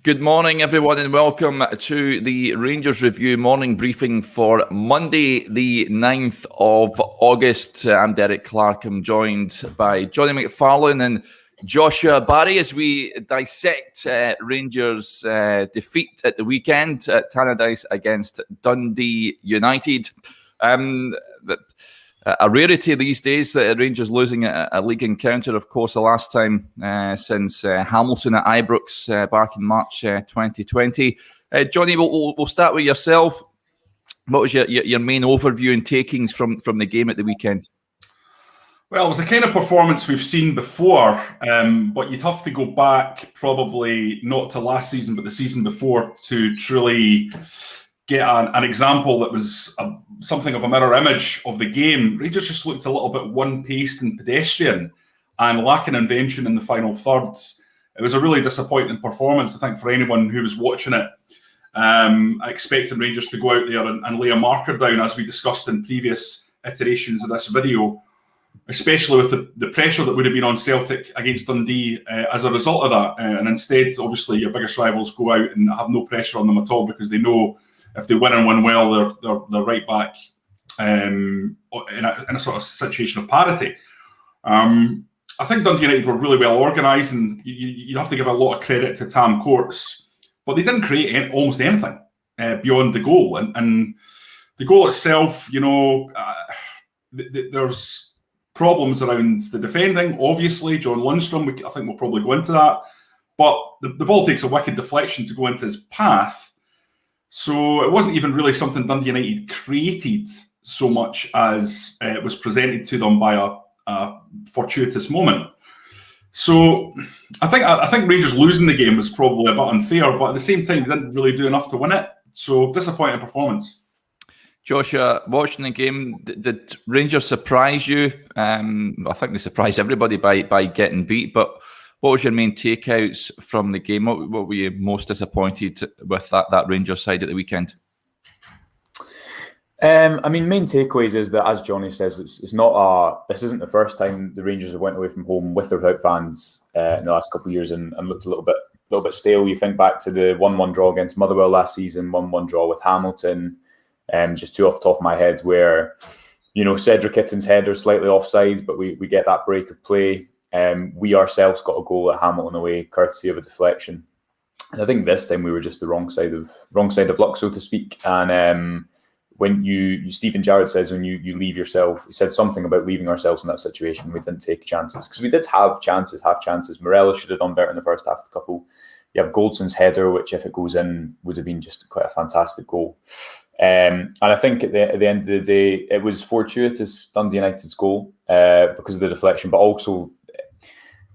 Good morning, everyone, and welcome to the Rangers Review morning briefing for Monday, the 9th of August. I'm Derek Clark. I'm joined by Jonny McFarlane and Joshua Barrie as we dissect Rangers' defeat at the weekend at Tannadice against Dundee United. A rarity these days that Rangers losing a league encounter. Of course, the last time since Hamilton at Ibrox back in March 2020. Jonny, we'll start with yourself. What was your main overview and takings from the game at the weekend? Well, it was the kind of performance we've seen before, but you'd have to go back probably not to last season, but the season before to truly get an example that was something of a mirror image of the game. Rangers just looked a little bit one-paced and pedestrian and lacking invention in the final thirds. It was a really disappointing performance, I think, for anyone who was watching it. I expected Rangers to go out there and lay a marker down, as we discussed in previous iterations of this video, especially with the pressure that would have been on Celtic against Dundee as a result of that. And instead, obviously, your biggest rivals go out and have no pressure on them at all because they know if they win and win well, they're right back in a sort of situation of parity. I think Dundee United were really well organised, and you have to give a lot of credit to Tam Courts, but they didn't create almost anything beyond the goal. And the goal itself, there's problems around the defending. Obviously, John Lundstrom, I think we'll probably go into that, but the ball takes a wicked deflection to go into his path. So it wasn't even really something Dundee United created so much as it was presented to them by a fortuitous moment. So I think Rangers losing the game was probably a bit unfair, but at the same time, they didn't really do enough to win it. So disappointing performance. Joshua, watching the game, did Rangers surprise you? I think they surprised everybody by getting beat, but what was your main takeouts from the game? What were you most disappointed with that Rangers side at the weekend? Main takeaways is that, as Jonny says, this isn't the first time the Rangers have went away from home with or without fans in the last couple of years and looked a little bit stale. You think back to the 1-1 draw against Motherwell last season, 1-1 draw with Hamilton, just two off the top of my head, where Cedric Itten's header slightly offside, but we get that break of play. We ourselves got a goal at Hamilton away, courtesy of a deflection. And I think this time we were just the wrong side of luck, so to speak. And when Stephen Jarrett says when you leave yourself, he said something about leaving ourselves in that situation. We didn't take chances because we did have chances. Morelos should have done better in the first half of the couple. You have Goldson's header, which if it goes in would have been just quite a fantastic goal. And I think at the end of the day, it was fortuitous Dundee United's goal because of the deflection, but also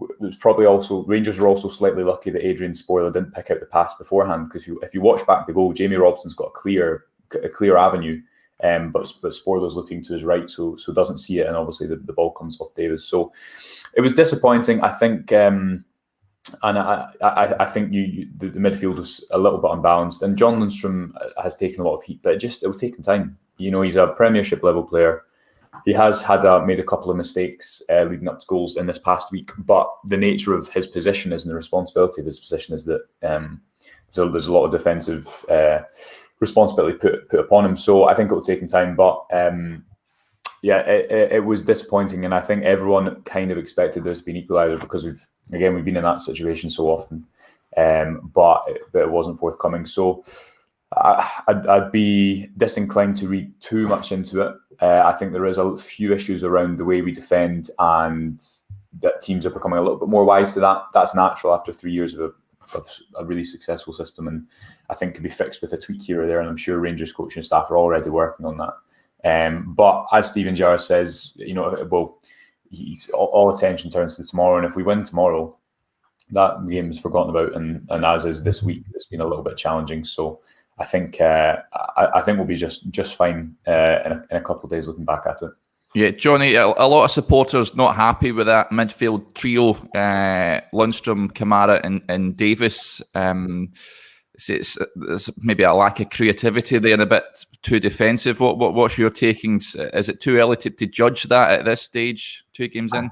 it was probably also Rangers were also slightly lucky that Adrian Spoiler didn't pick out the pass beforehand, because if you watch back the goal, Jamie Robson's got a clear avenue, but Spoiler's looking to his right, so doesn't see it, and obviously the ball comes off Davis. So it was disappointing, I think, and I think the midfield was a little bit unbalanced, and John Lundstrom has taken a lot of heat, but it will take him time. He's a Premiership level player. He has made a couple of mistakes leading up to goals in this past week, but the nature of his position is, and the responsibility of his position is that there's a lot of defensive responsibility put upon him. So I think it will take him time, but it was disappointing, and I think everyone kind of expected there to be an equaliser because we've been in that situation so often, but it wasn't forthcoming. So I'd be disinclined to read too much into it. I think there is a few issues around the way we defend, and that teams are becoming a little bit more wise to that. That's natural after 3 years of a really successful system, and I think can be fixed with a tweak here or there. And I'm sure Rangers coaching staff are already working on that. But as Stephen Jarrett says, all attention turns to tomorrow, and if we win tomorrow, that game is forgotten about. And as is this week, it's been a little bit challenging. So I think we'll be just fine in a couple of days looking back at it. Yeah, Jonny, a lot of supporters not happy with that midfield trio, Lundstrom, Kamara and Davis. There's maybe a lack of creativity there and a bit too defensive. What's your takings? Is it too early to judge that at this stage, 2 games in?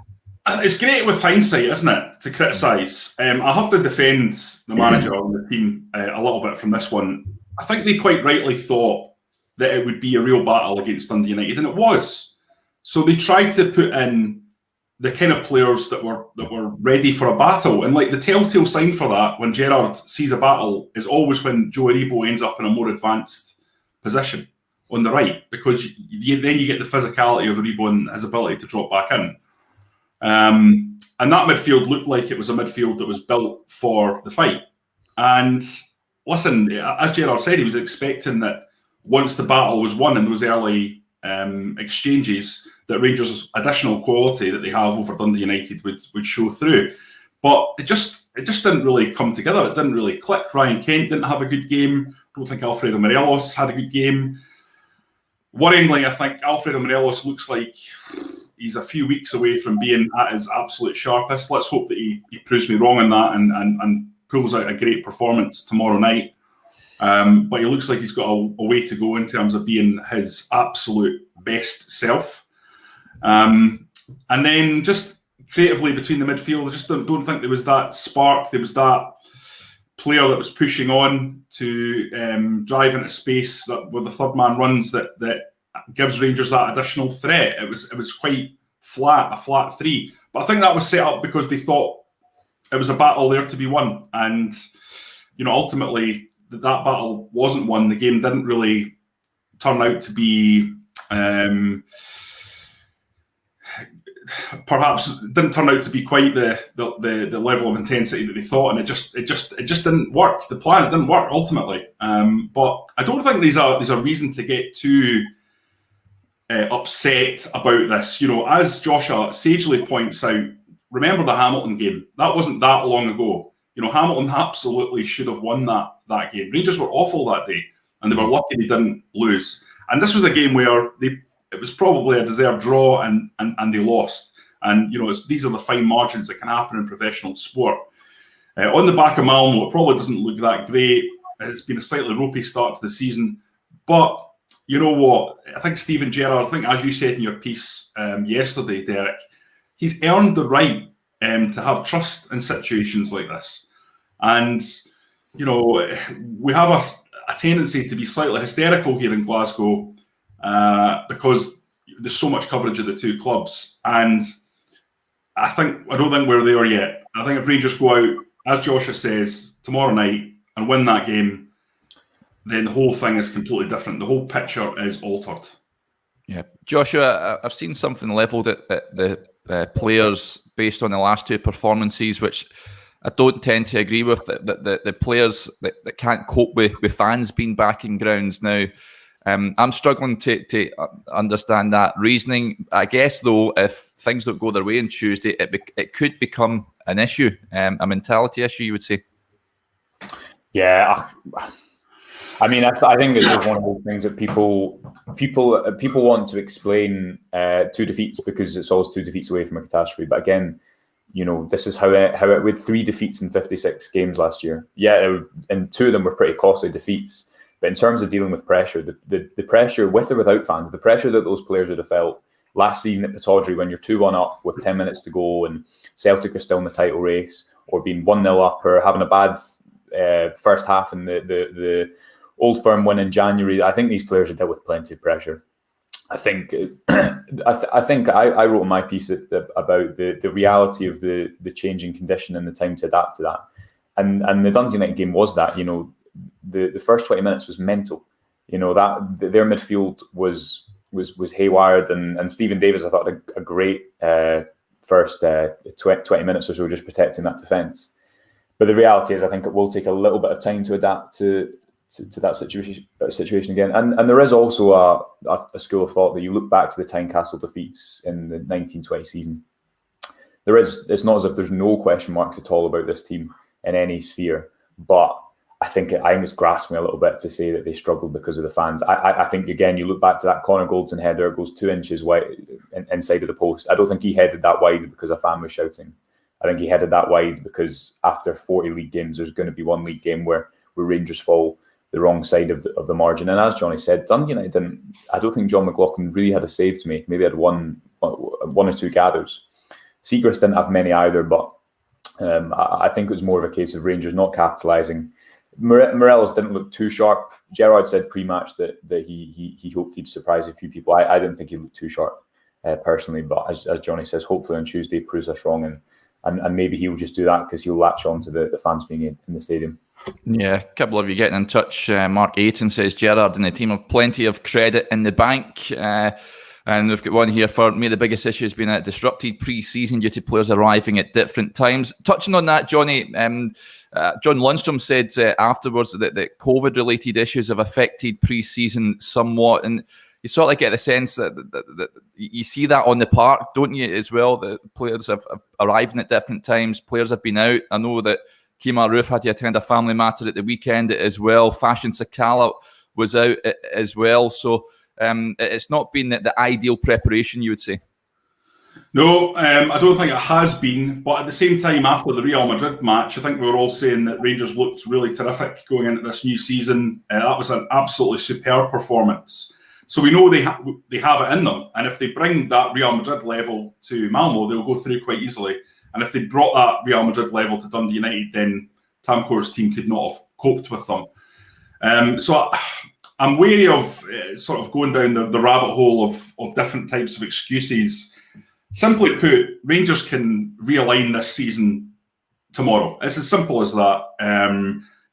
it's great with hindsight, isn't it, to criticise. I have to defend the manager and the team a little bit from this one. I think they quite rightly thought that it would be a real battle against Dundee United, and it was. So they tried to put in the kind of players that were ready for a battle. And like the telltale sign for that, when Gerrard sees a battle, is always when Joe Aribo ends up in a more advanced position on the right, because then you get the physicality of Aribo and his ability to drop back in. And that midfield looked like it was a midfield that was built for the fight. And listen, as Gerrard said, he was expecting that once the battle was won in those early exchanges, that Rangers' additional quality that they have over Dundee United would show through. But it just didn't really come together. It didn't really click. Ryan Kent didn't have a good game. I don't think Alfredo Morelos had a good game. Worryingly, I think Alfredo Morelos looks like he's a few weeks away from being at his absolute sharpest. Let's hope that he proves me wrong on that and pulls out a great performance tomorrow night. But he looks like he's got a way to go in terms of being his absolute best self. And then just creatively between the midfield, I just don't think there was that spark. There was that player that was pushing on to drive into space that where the third man runs that gives Rangers that additional threat. It was quite flat, a flat three. But I think that was set up because they thought it was a battle there to be won. And, ultimately that battle wasn't won. The game didn't really turn out to be... perhaps didn't turn out to be quite the level of intensity that they thought, and it just didn't work. The plan, it didn't work ultimately. But I don't think there's a reason to get too upset about this. As Joshua sagely points out, remember the Hamilton game? That wasn't that long ago. Hamilton absolutely should have won that game. Rangers were awful that day, and they were lucky they didn't lose. And this was a game where it was probably a deserved draw, and they lost. And these are the fine margins that can happen in professional sport. On the back of Malmo, it probably doesn't look that great. It's been a slightly ropey start to the season, but you know what? I think Steven Gerrard, as you said in your piece yesterday, Derek, he's earned the right to have trust in situations like this. And we have a tendency to be slightly hysterical here in Glasgow. Because there's so much coverage of the two clubs, and I don't think we're there yet. I think if Rangers go out, as Joshua says, tomorrow night and win that game, then the whole thing is completely different. The whole picture is altered. Yeah, Joshua, I've seen something levelled at the players based on the last two performances, which I don't tend to agree with. The players that can't cope with fans being back in grounds now. I'm struggling to understand that reasoning. I guess, though, if things don't go their way on Tuesday, it could become an issue, a mentality issue, you would say. Yeah, I mean, I think it's one of those things that people want to explain two defeats because it's always two defeats away from a catastrophe. But again, this is how it with 3 defeats in 56 games last year. Yeah, and 2 of them were pretty costly defeats. But in terms of dealing with pressure, the pressure with or without fans, the pressure that those players would have felt last season at Pittodrie when you're 2-1 up with 10 minutes to go and Celtic are still in the title race, or being 1-0 up, or having a bad first half in the Old Firm win in January. I think these players have dealt with plenty of pressure. I think I wrote in my piece about the reality of the changing condition and the time to adapt to that. And the Dundee United game was that, the first 20 minutes was mental. That their midfield was haywired, and Stephen Davis, I thought, had a great first 20 minutes or so just protecting that defence. But the reality is, I think it will take a little bit of time to adapt to that situation again. And there is also a school of thought that you look back to the Tynecastle defeats in the 1920 season. It's not as if there's no question marks at all about this team in any sphere, but I think it's grasping a little bit to say that they struggled because of the fans. I think, again, you look back to that Connor Goldson header, goes 2 inches wide inside of the post. I don't think he headed that wide because a fan was shouting. I think he headed that wide because after 40 league games, there's going to be one league game where Rangers fall the wrong side of the margin. And as Jonny said, Dundee United didn't. I don't think John McLaughlin really had a save to make. Maybe had one or two gathers. Siegrist didn't have many either, but I think it was more of a case of Rangers not capitalising. Morelos didn't look too sharp. Gerrard said pre-match that he hoped he'd surprise a few people. I didn't think he looked too sharp personally, but as Jonny says, hopefully on Tuesday proves us wrong, and maybe he'll just do that because he'll latch on to the fans being in the stadium. Yeah, a couple of you getting in touch. Mark Ayton says Gerrard and the team have plenty of credit in the bank. And we've got one here for me. The biggest issue has been a disrupted pre-season due to players arriving at different times. Touching on that, Jonny, John Lundstrom said afterwards that COVID-related issues have affected pre-season somewhat, and you sort of get the sense that you see that on the park, don't you, as well? The players have arriving at different times. Players have been out. I know that Kemar Roof had to attend a family matter at the weekend as well. Fashion Sakala was out as well. So it's not been the ideal preparation, you would say. No, I don't think it has been. But at the same time, after the Real Madrid match, I think we were all saying that Rangers looked really terrific going into this new season. That was an absolutely superb performance. So we know they have it in them. And if they bring that Real Madrid level to Malmo, they'll go through quite easily. And if they brought that Real Madrid level to Dundee United, then Tamkor's team could not have coped with them. So I'm wary of sort of going down the rabbit hole of different types of excuses. Simply put, Rangers can realign this season tomorrow. It's as simple as that.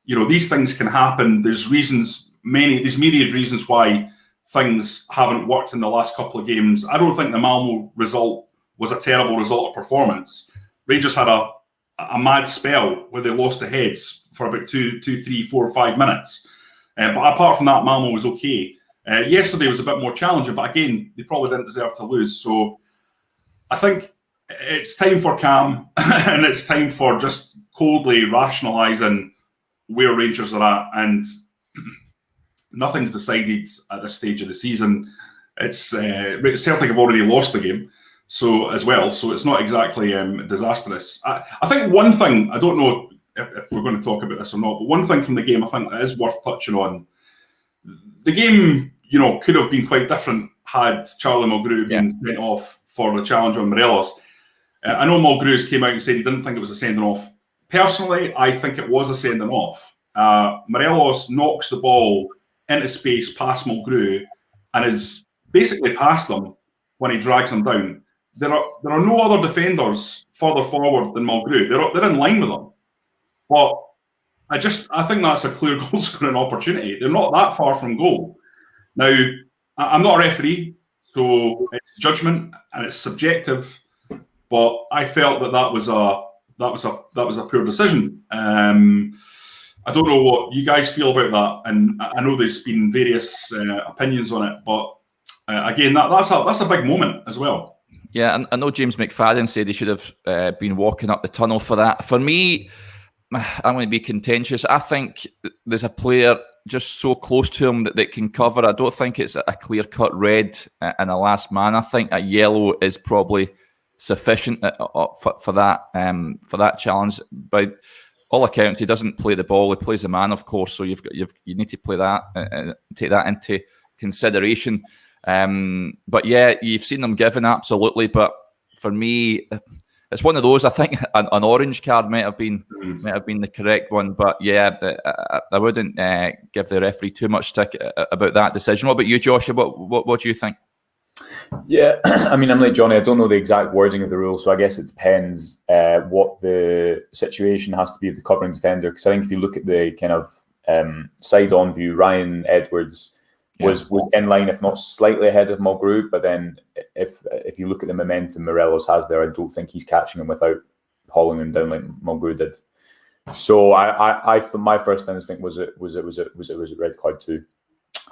These things can happen. There's myriad reasons why things haven't worked in the last couple of games. I don't think the Malmo result was a terrible result of performance. Rangers had a mad spell where they lost the heads for about 2, 3, 4, 5 minutes. But apart from that, Malmo was okay. Yesterday was a bit more challenging, but again, they probably didn't deserve to lose. So I think it's time for calm and it's time for just coldly rationalising where Rangers are at. And nothing's decided at this stage of the season. Celtic have already lost the game, so it's not exactly disastrous. I think one thing, I don't know if we're going to talk about this or not, but one thing from the game I think that is worth touching on. The game, could have been quite different had Charlie Mulgrew been sent off for the challenge on Morelos. I know Mulgrew's came out and said he didn't think it was a sending off. Personally, I think it was a sending off. Morelos knocks the ball into space past Mulgrew and is basically past him when he drags him down. There are no other defenders further forward than Mulgrew. They're in line with him. But I think that's a clear goal scoring opportunity. They're not that far from goal. Now, I'm not a referee, so it's judgment and it's subjective. But I felt that was a poor decision. I don't know what you guys feel about that, and I know there's been various opinions on it. But again, that's a big moment as well. Yeah, and I know James McFarlane said he should have been walking up the tunnel for that. For me, I'm going to be contentious. I think there's a player just so close to him that can cover. I don't think it's a clear-cut red and a last man. I think a yellow is probably sufficient for that challenge. By all accounts, he doesn't play the ball; he plays the man, of course. So you need to play that, take that into consideration. But yeah, you've seen them given absolutely. But for me, it's one of those. I think an orange card might have been the correct one. But yeah, I wouldn't give the referee too much stick about that decision. What about you, Joshua? What do you think? Yeah, I mean, I'm like Jonny. I don't know the exact wording of the rule, so I guess it depends what the situation has to be with the covering defender. Because I think if you look at the kind of side-on view, Ryan Edwards was in line, if not slightly ahead of Mulgrew. But then if you look at the momentum Morelos has there, I don't think he's catching him without hauling him down like Mulgrew did. So I my first instinct was it was a red card too.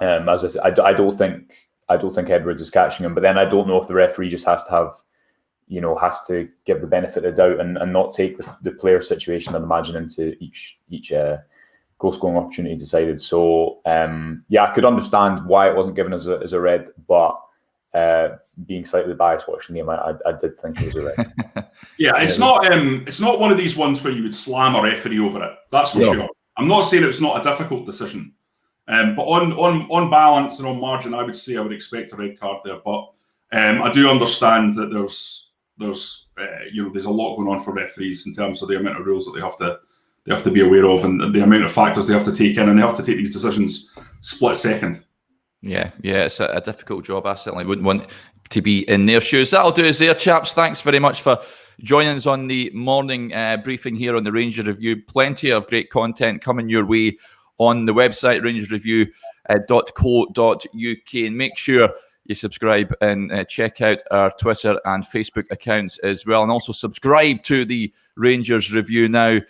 As I said, I don't think Edwards is catching him, but then I don't know if the referee just has to give the benefit of the doubt and not take the player situation, I'd imagine, into each goal scoring opportunity decided. So I could understand why it wasn't given as a red, but being slightly biased watching the game, I did think it was a red. Yeah, it's not one of these ones where you would slam a referee over it. That's for sure. I'm not saying it's not a difficult decision. But on balance and on margin, I would say I would expect a red card there. But I do understand that there's there's there's a lot going on for referees in terms of the amount of rules that they have to be aware of, and the amount of factors they have to take in, and they have to take these decisions split second. Yeah, it's a difficult job. I certainly wouldn't want to be in their shoes. That'll do us there, chaps. Thanks very much for joining us on the morning briefing here on the Rangers Review. Plenty of great content coming your way on the website, rangersreview.co.uk. And make sure you subscribe and check out our Twitter and Facebook accounts as well. And also subscribe to the Rangers Review now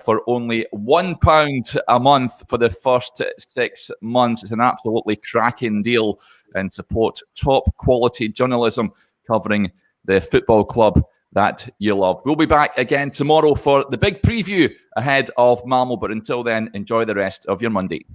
for only £1 a month for the first 6 months. It's an absolutely cracking deal, and support top quality journalism covering the football club that you love. We'll be back again tomorrow for the big preview ahead of Malmo. But until then, enjoy the rest of your Monday.